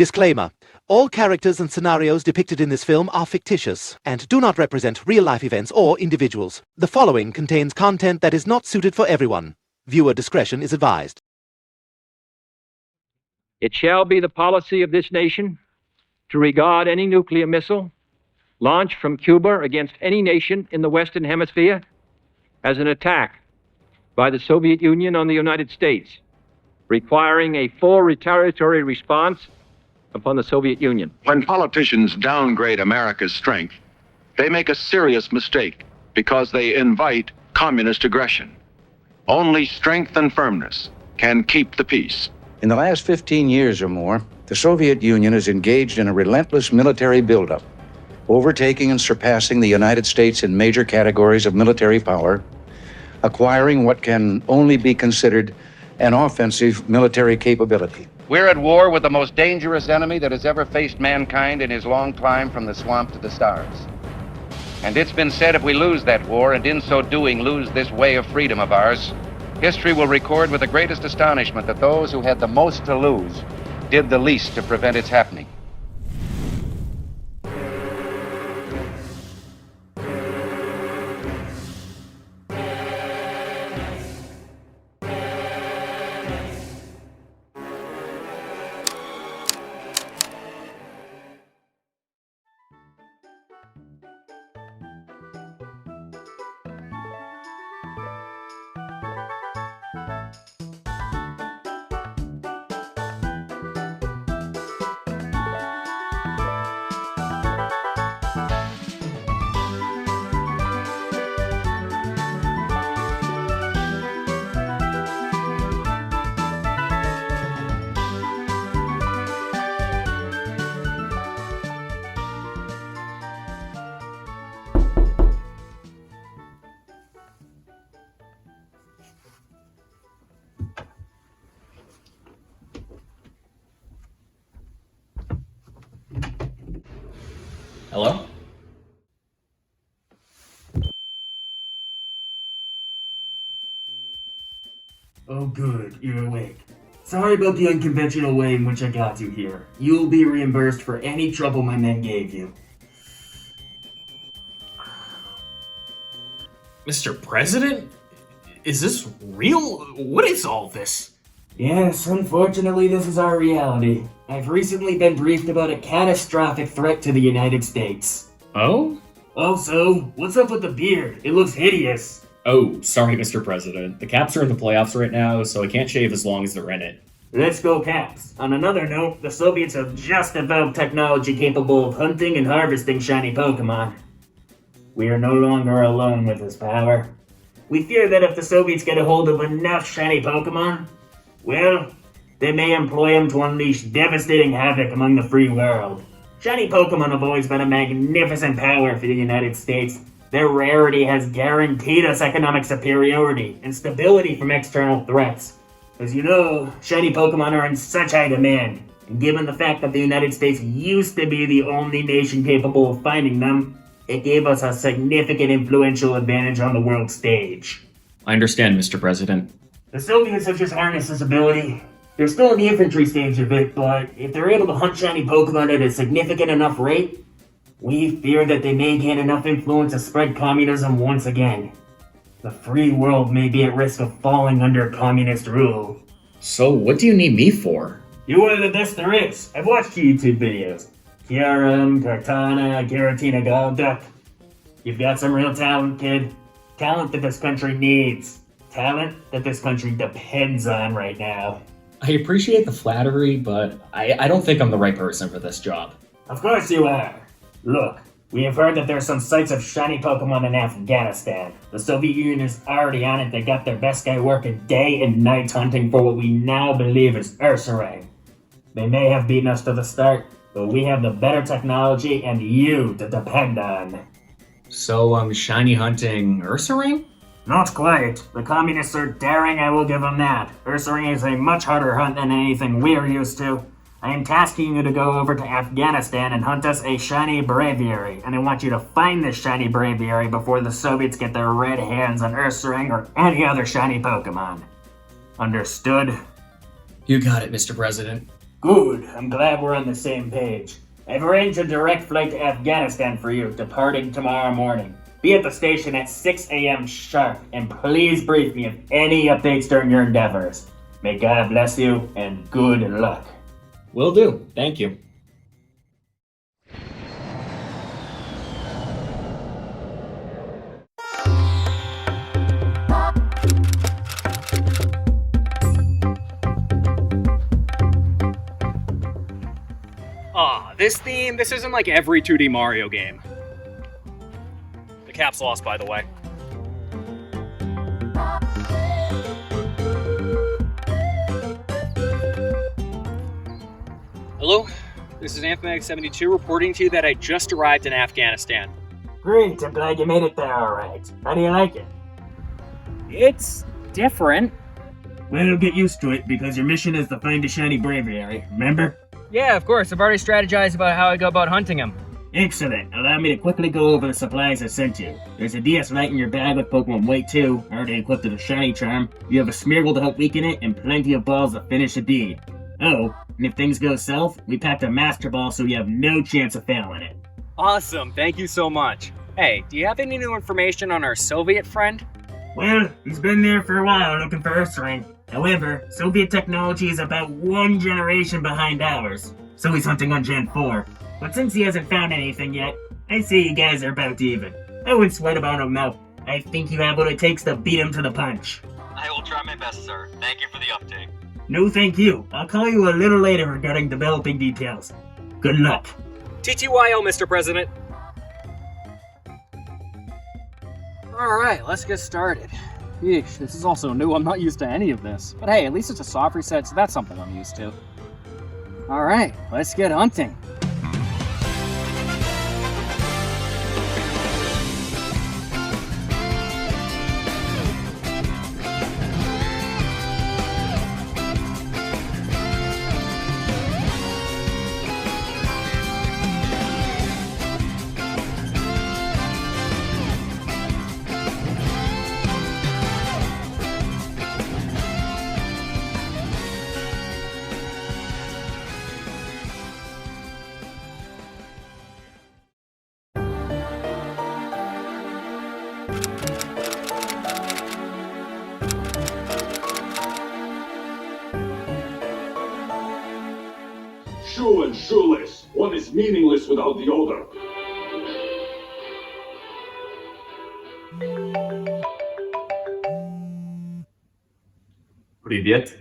Disclaimer. All characters and scenarios depicted in this film are fictitious and do not represent real-life events or individuals. The following contains content that is not suited for everyone. Viewer discretion is advised. It shall be the policy of this nation to regard any nuclear missile launched from Cuba against any nation in the Western Hemisphere as an attack by the Soviet Union on the United States, requiring a full retaliatory response upon the Soviet Union. When politicians downgrade America's strength, they make a serious mistake because they invite communist aggression. Only strength and firmness can keep the peace. In the last 15 years or more, the Soviet Union is engaged in a relentless military buildup, overtaking and surpassing the United States in major categories of military power, acquiring what can only be considered an offensive military capability. We're at war with the most dangerous enemy that has ever faced mankind in his long climb from the swamp to the stars. And it's been said if we lose that war, and in so doing lose this way of freedom of ours, history will record with the greatest astonishment that those who had the most to lose did the least to prevent its happening. Hello? Oh good, you're awake. Sorry about the unconventional way in which I got you here. You'll be reimbursed for any trouble my men gave you. Mr. President? Is this real? What is all this? Yes, unfortunately this is our reality. I've recently been briefed about a catastrophic threat to the United States. Oh? Also, what's up with the beard? It looks hideous. Oh, sorry, Mr. President. The Caps are in the playoffs right now, so I can't shave as long as they're in it. Let's go Caps. On another note, the Soviets have just developed technology capable of hunting and harvesting shiny Pokémon. We are no longer alone with this power. We fear that if the Soviets get a hold of enough shiny Pokémon, well, they may employ them to unleash devastating havoc among the free world. Shiny Pokémon have always been a magnificent power for the United States. Their rarity has guaranteed us economic superiority and stability from external threats. As you know, shiny Pokémon are in such high demand, and given the fact that the United States used to be the only nation capable of finding them, it gave us a significant influential advantage on the world stage. I understand, Mr. President. The Soviets have just harnessed this ability. They're still in the infantry stage of it, but if they're able to hunt shiny Pokémon at a significant enough rate, we fear that they may gain enough influence to spread communism once again. The free world may be at risk of falling under communist rule. So, what do you need me for? You are the best there is. I've watched your YouTube videos. Kieran, Cortana, Giratina Golduck. You've got some real talent, kid. Talent that this country needs. Talent that this country depends on right now. I appreciate the flattery, but I don't think I'm the right person for this job. Of course you are. Look, we have heard that there are some sites of shiny Pokemon in Afghanistan. The Soviet Union is already on it. They got their best guy working day and night hunting for what we now believe is Ursaring. They may have beaten us to the start, but we have the better technology and you to depend on. So I'm shiny hunting Ursaring? Not quite. The communists are daring, I will give them that. Ursaring is a much harder hunt than anything we're used to. I am tasking you to go over to Afghanistan and hunt us a shiny Braviary, and I want you to find this shiny Braviary before the Soviets get their red hands on Ursaring or any other shiny Pokemon. Understood? You got it, Mr. President. Good, I'm glad we're on the same page. I've arranged a direct flight to Afghanistan for you, departing tomorrow morning. Be at the station at 6 a.m. sharp, and please brief me of any updates during your endeavors. May God bless you, and good luck. Will do. Thank you. This theme, this isn't like every 2D Mario game. The cap's lost, by the way. Hello, this is Anthematic72 reporting to you that I just arrived in Afghanistan. Great, I'm glad you made it there alright. How do you like it? It's different. Well, get used to it, because your mission is to find a shiny Braviary, remember? Yeah, of course, I've already strategized about how I go about hunting him. Excellent. Allow me to quickly go over the supplies I sent you. There's a DS Lite in your bag with Pokemon White 2, already equipped with a shiny charm. You have a Smeargle to help weaken it, and plenty of balls to finish the deed. Oh, and if things go south, we packed a Master Ball so you have no chance of failing it. Awesome, thank you so much. Hey, do you have any new information on our Soviet friend? Well, he's been there for a while looking for Earthring. However, Soviet technology is about one generation behind ours, so he's hunting on Gen 4. But since he hasn't found anything yet, I say you guys are about even. I wouldn't sweat about him though. I think you have what it takes to beat him to the punch. I will try my best, sir. Thank you for the update. No thank you. I'll call you a little later regarding developing details. Good luck. TTYL, Mr. President. Alright, let's get started. Yeesh, this is also new. I'm not used to any of this. But hey, at least it's a soft reset, so that's something I'm used to. Alright, let's get hunting. Shoe and shoeless. One is meaningless without the other. Привет.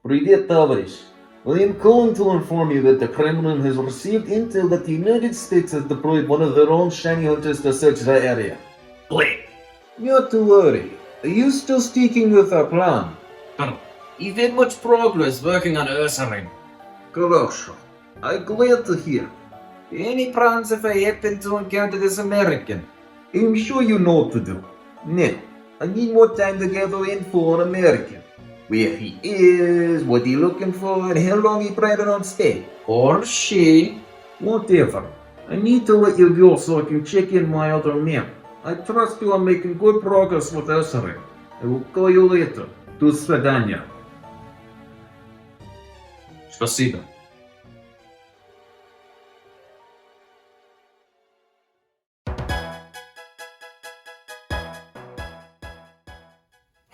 Привет, товарищ. I am calling to inform you that the Kremlin has received intel that the United States has deployed one of their own shiny hunters to search the area. Wait. Not to worry. Are you still sticking with our plan? You've had much progress working on Ursaring. Хорошо. I'm glad to hear. Any plans if I happen to encounter this American? I'm sure you know what to do. Now, I need more time to gather info on American. Where he is, what he looking for, and how long he planning on staying. Or she. Whatever. I need to let you go so I can check in my other map. I trust you are making good progress with Ursaring. I will call you later. До свидания. Спасибо.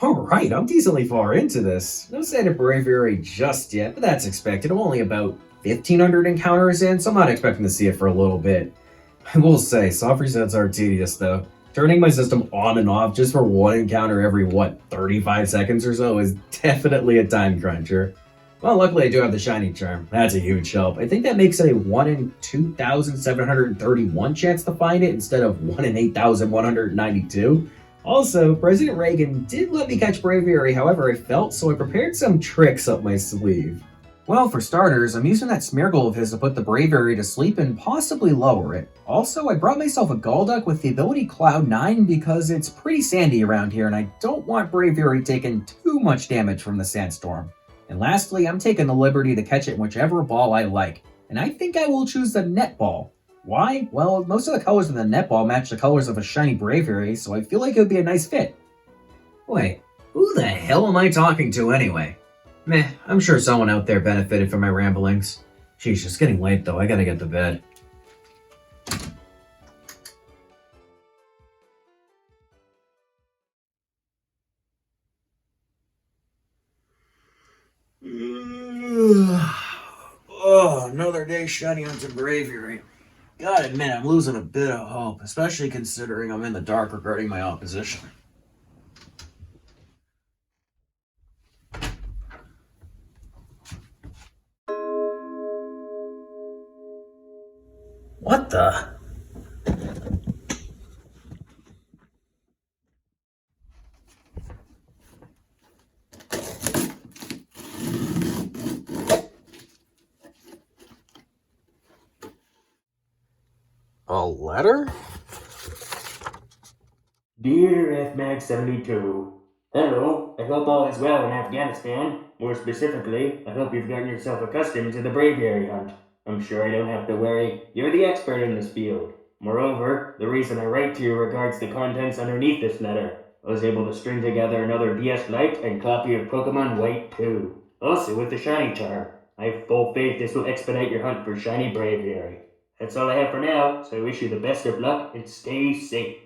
Alright, I'm decently far into this. No sign of Braviary just yet, but that's expected. I'm only about 1,500 encounters in, so I'm not expecting to see it for a little bit. I will say, soft resets are tedious though. Turning my system on and off just for one encounter every, 35 seconds or so is definitely a time cruncher. Well, luckily I do have the shiny charm. That's a huge help. I think that makes it a 1 in 2,731 chance to find it instead of 1 in 8,192. Also, President Reagan did let me catch Braviary however I felt, so I prepared some tricks up my sleeve. Well, for starters, I'm using that Smeargle of his to put the Braviary to sleep and possibly lower it. Also, I brought myself a Golduck with the ability Cloud 9 because it's pretty sandy around here and I don't want Braviary taking too much damage from the sandstorm. And lastly, I'm taking the liberty to catch it in whichever ball I like, and I think I will choose the net ball. Why? Well, most of the colors of the net ball match the colors of a shiny Braviary, so I feel like it would be a nice fit. Wait, who the hell am I talking to anyway? Meh, I'm sure someone out there benefited from my ramblings. Sheesh, it's getting late though, I gotta get to bed. Oh, another day shutting onto Braviary. Gotta admit, I'm losing a bit of hope, especially considering I'm in the dark regarding my opposition. What the? A letter? Dear FMAX72, hello, I hope all is well in Afghanistan. More specifically, I hope you've gotten yourself accustomed to the Braviary hunt. I'm sure I don't have to worry. You're the expert in this field. Moreover, the reason I write to you regards the contents underneath this letter. I was able to string together another DS Lite and copy of Pokémon White 2. Also with the Shiny Charm. I have full faith this will expedite your hunt for Shiny Braviary. That's all I have for now, so I wish you the best of luck and stay safe.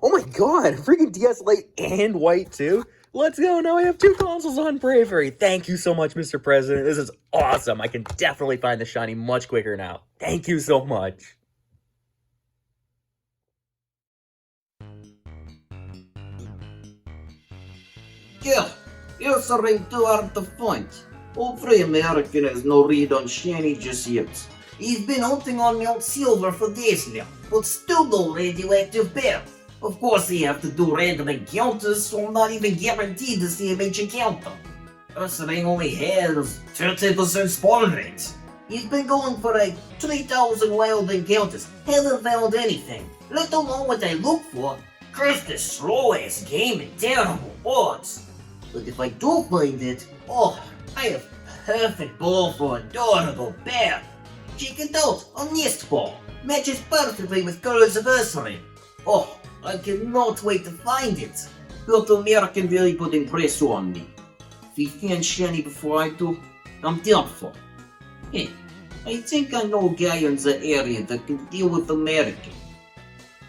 Oh my god, freaking DS Lite and White too? Let's go, now I have 2 consoles on Bravery. Thank you so much, Mr. President. This is awesome. I can definitely find the shiny much quicker now. Thank you so much. Girl, you're something too hard to find. Old Free American has no read on Shiny just yet. He's been hunting on Mount Silver for days now, but still no radioactive bear. Of course they have to do random encounters, so I'm not even guaranteed to see him each encounter. This thing only has 30% spawn rate. He's been going for like 3,000 wild encounters, haven't found anything. Let alone what I look for. Curse the slow ass game and terrible odds. But if I do find it, oh, I have perfect ball for adorable bear. Check it out, a nest ball. Matches perfectly with colors of Ursaring. Oh, I cannot wait to find it. But American really put impress on me. If he finds Shiny before I do, I'm doubtful. Hey, I think I know a guy in the area that can deal with American.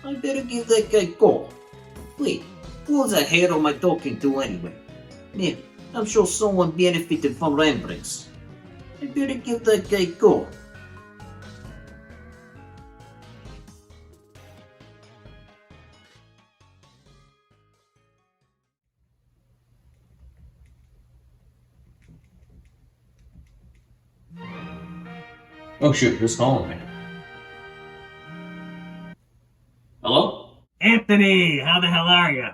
I better give that guy a call. Wait, who the hell am I talking to anyway? Yeah, I'm sure someone benefited from ramblings. I better give that guy a call. Oh shoot, who's calling me? Hello? Anthony, how the hell are you?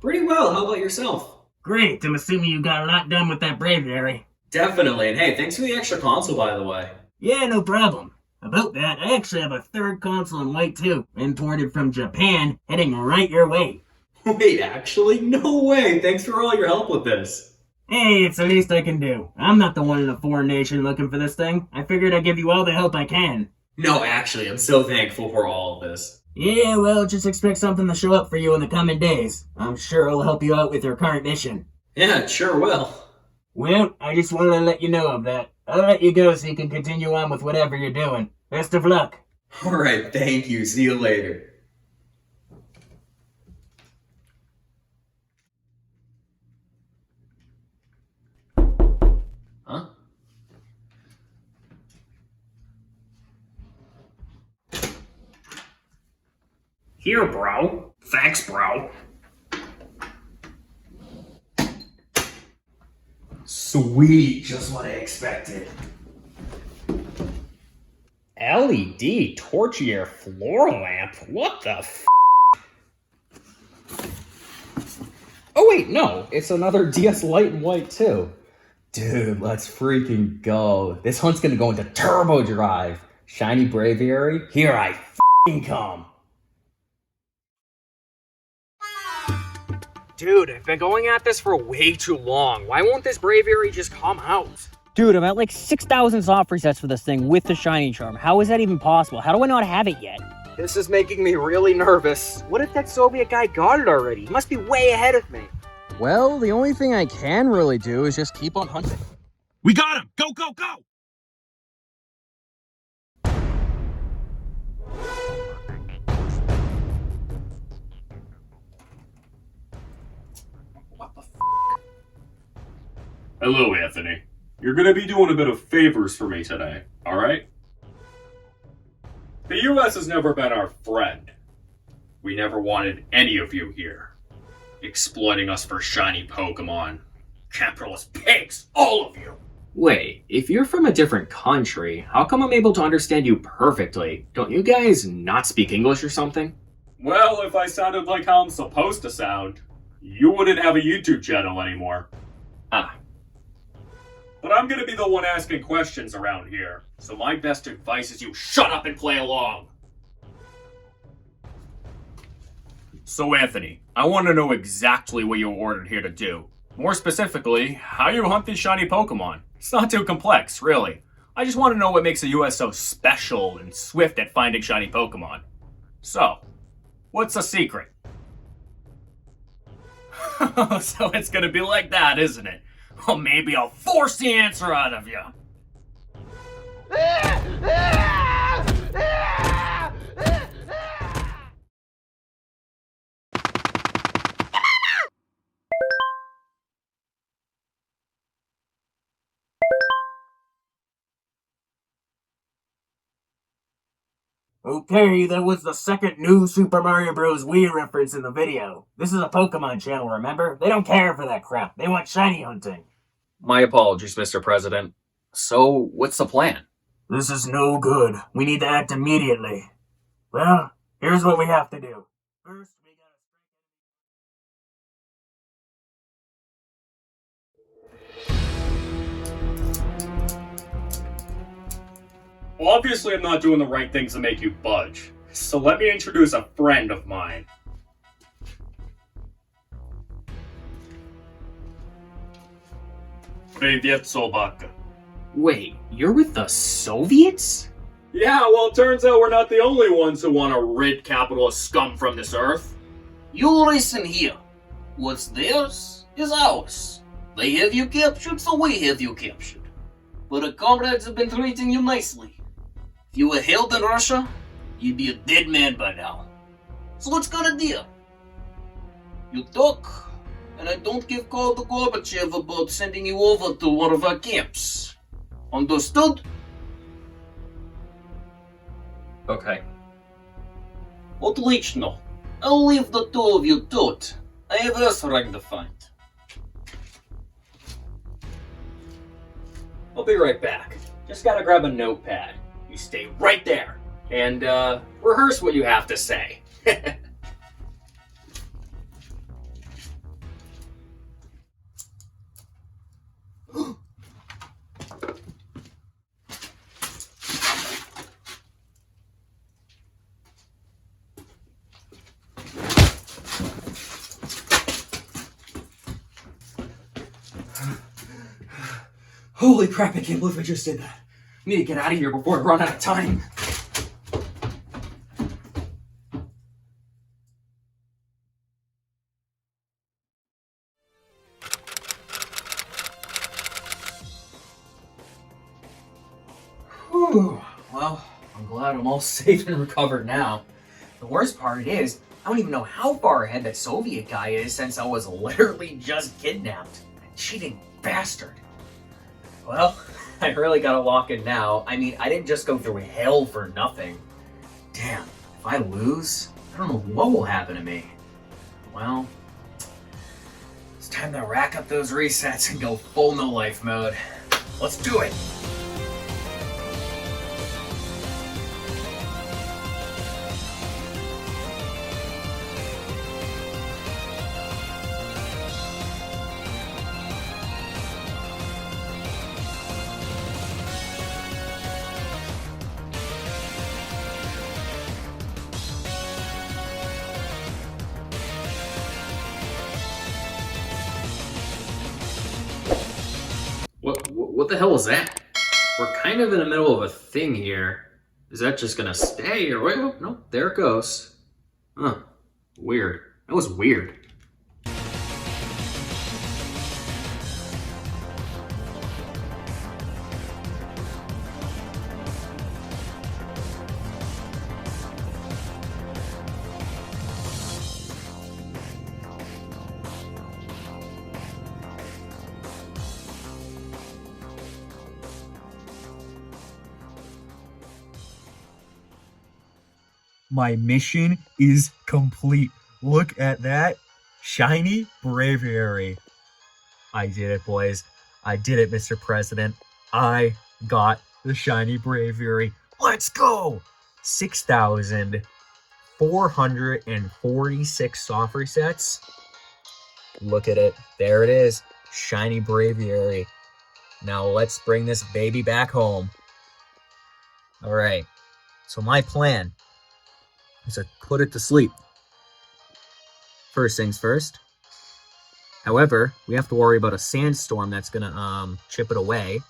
Pretty well, how about yourself? Great, I'm assuming you got a lot done with that Braviary. Definitely, and hey, thanks for the extra console by the way. Yeah, no problem. About that, I actually have a 3rd console in White too, imported from Japan, heading right your way. Wait, actually? No way! Thanks for all your help with this. Hey, it's the least I can do. I'm not the one in a foreign nation looking for this thing. I figured I'd give you all the help I can. No, actually, I'm so thankful for all of this. Yeah, well, just expect something to show up for you in the coming days. I'm sure it'll help you out with your current mission. Yeah, it sure will. Well, I just wanted to let you know of that. I'll let you go so you can continue on with whatever you're doing. Best of luck. Alright, thank you. See you later. Huh? Here, bro. Thanks, bro. Sweet, just what I expected. LED torchier floor lamp? What the f? Oh wait, no, it's another DS Lite and White too. Dude, let's freaking go. This hunt's gonna go into turbo drive. Shiny Braviary, here I f***ing come. Dude, I've been going at this for way too long. Why won't this Braviary just come out? Dude, I'm at like 6,000 soft resets for this thing with the Shiny Charm. How is that even possible? How do I not have it yet? This is making me really nervous. What if that Soviet guy got it already? He must be way ahead of me. Well, the only thing I can really do is just keep on hunting. We got him! Go, go, go! Hello, Anthony. You're gonna be doing a bit of favors for me today, alright? The US has never been our friend. We never wanted any of you here. Exploiting us for shiny Pokémon. Capitalist pigs, all of you! Wait, if you're from a different country, how come I'm able to understand you perfectly? Don't you guys not speak English or something? Well, if I sounded like how I'm supposed to sound, you wouldn't have a YouTube channel anymore. Ah. But I'm gonna be the one asking questions around here, so my best advice is you shut up and play along! So Anthony, I want to know exactly what you were ordered here to do. More specifically, how you hunt these shiny Pokémon. It's not too complex, really. I just want to know what makes the US so special and swift at finding shiny Pokémon. So, what's the secret? So it's gonna be like that, isn't it? Well, maybe I'll force the answer out of you. Okay, that was the second new Super Mario Bros. Wii reference in the video. This is a Pokemon channel, remember? They don't care for that crap. They want shiny hunting. My apologies, Mr. President. So, what's the plan? This is no good. We need to act immediately. Well, here's what we have to do. First, we Well, obviously I'm not doing the right things to make you budge. So let me introduce a friend of mine. Привет, Sobaka. Wait, you're with the Soviets? Yeah, well, it turns out we're not the only ones who want to rid capitalist scum from this earth. You listen here. What's theirs is ours. They have you captured, so we have you captured. But our comrades have been treating you nicely. If you were held in Russia, you'd be a dead man by now. So let's got a deal. You talk, and I don't give call to Gorbachev about sending you over to one of our camps. Understood? Okay. Отлично. I'll leave the two of you to it. I have Esrag to find. I'll be right back. Just gotta grab a notepad. You stay right there. And, rehearse what you have to say. Holy crap, I can't believe I just did that. I need to get out of here before I run out of time. Whew. Well, I'm glad I'm all safe and recovered now. The worst part is, I don't even know how far ahead that Soviet guy is since I was literally just kidnapped. That cheating bastard. Well, I really gotta lock in now. I mean, I didn't just go through hell for nothing. Damn, if I lose, I don't know what will happen to me. Well, it's time to rack up those resets and go full no-life mode. Let's do it! What the hell is that? We're kind of in the middle of a thing here. Is that just gonna stay or wait? Oh, no, there it goes. Huh. Weird. That was weird. My mission is complete. Look at that. Shiny Braviary. I did it, boys. I did it, Mr. President. I got the shiny Braviary. Let's go! 6,446 soft resets. Look at it. There it is. Shiny Braviary. Now let's bring this baby back home. Alright. So my plan is to put it to sleep. First things first. However, we have to worry about a sandstorm that's gonna chip it away.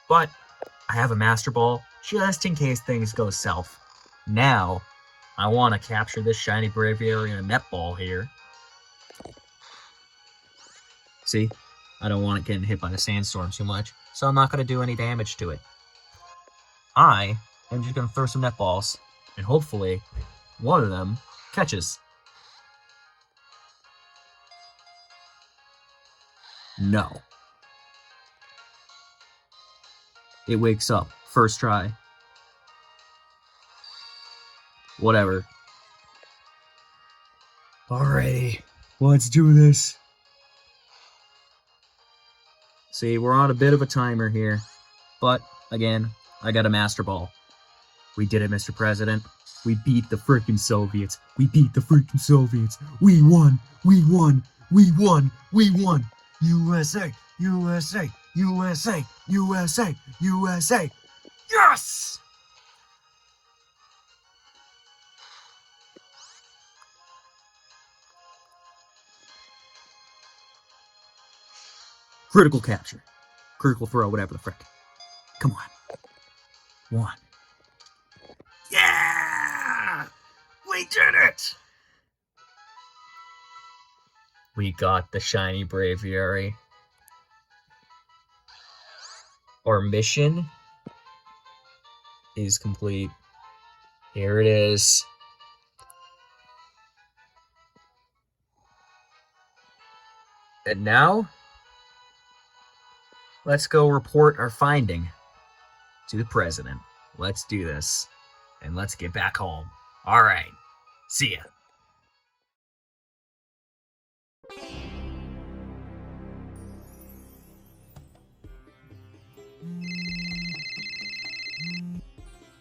But I have a Master Ball just in case things go south. Now, I want to capture this shiny Braviary in a netball here. See? I don't want it getting hit by the sandstorm too much, so I'm not going to do any damage to it. I am just going to throw some netballs, and hopefully, one of them catches. No. It wakes up. First try. Whatever. Alrighty. Let's do this. See, we're on a bit of a timer here. But, again, I got a Master Ball. We did it, Mr. President. We beat the freaking Soviets. We beat the freaking Soviets. We won. We won. We won. We won. USA. USA. USA. USA. USA. Yes! Critical capture. Critical throw, whatever the frick. Come on. One. Yeah! We did it! We got the shiny Braviary. Our mission is complete. Here it is. And now, let's go report our finding to the president. Let's do this. And let's get back home. Alright. See ya.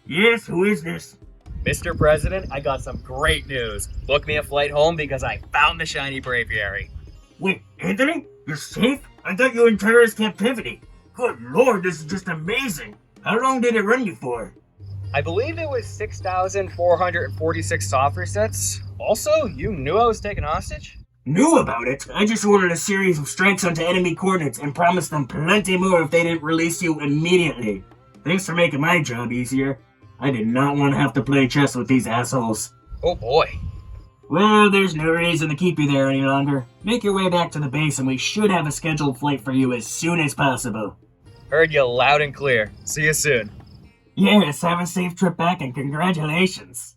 Yes, who is this? Mr. President, I got some great news. Book me a flight home because I found the shiny Braviary. Wait, Anthony? You're safe? I thought you were in terrorist captivity. Good lord, this is just amazing. How long did it run you for? I believe it was 6,446 soft resets. Also, you knew I was taken hostage? Knew about it? I just ordered a series of strikes onto enemy coordinates and promised them plenty more if they didn't release you immediately. Thanks for making my job easier. I did not want to have to play chess with these assholes. Oh boy. Well, there's no reason to keep you there any longer. Make your way back to the base and we should have a scheduled flight for you as soon as possible. Heard you loud and clear. See you soon. Yes, have a safe trip back and congratulations.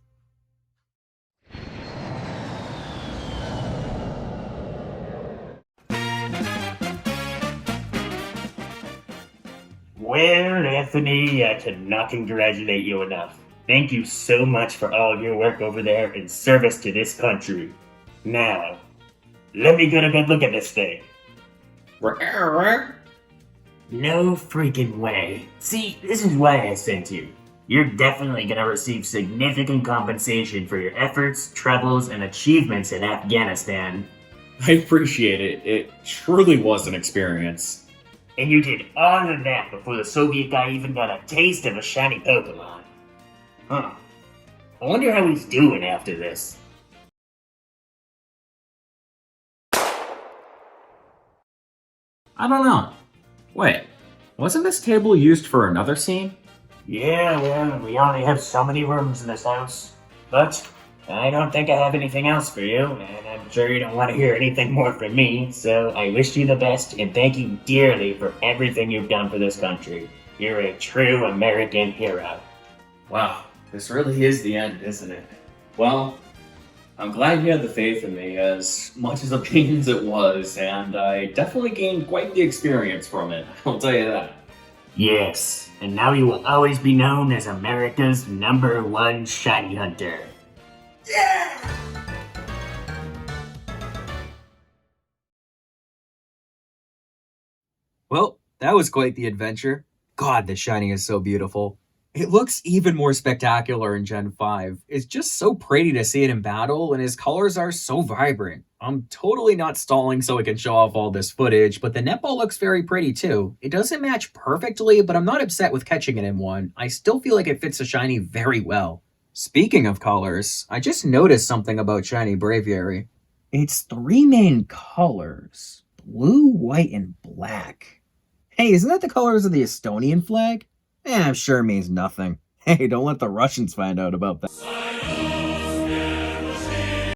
Well, Anthony, I cannot congratulate you enough. Thank you so much for all your work over there in service to this country. Now, let me get a good look at this thing. No freaking way. See, this is why I sent you. You're definitely gonna receive significant compensation for your efforts, troubles, and achievements in Afghanistan. I appreciate it. It truly was an experience. And you did all of that before the Soviet guy even got a taste of a shiny Pokémon. Huh. I wonder how he's doing after this. I don't know. Wait, wasn't this table used for another scene? Yeah, well, we only have so many rooms in this house. But I don't think I have anything else for you, and I'm sure you don't want to hear anything more from me, so I wish you the best and thank you dearly for everything you've done for this country. You're a true American hero. Wow, this really is the end, isn't it? Well, I'm glad you had the faith in me, as much as a pain as it was, and I definitely gained quite the experience from it, I'll tell you that. Yes, and now he will always be known as America's #1 shiny hunter. Well, that was quite the adventure. God, the shiny is so beautiful. It looks even more spectacular in Gen 5. It's just so pretty to see it in battle, and his colors are so vibrant. I'm totally not stalling so I can show off all this footage, but the netball looks very pretty too. It doesn't match perfectly, but I'm not upset with catching it in one. I still feel like it fits the shiny very well. Speaking of colors, I just noticed something about shiny Braviary. It's 3 main colors: blue, white, and black. Hey, isn't that the colors of the Estonian flag? I'm sure it means nothing. Hey, don't let the Russians find out about that.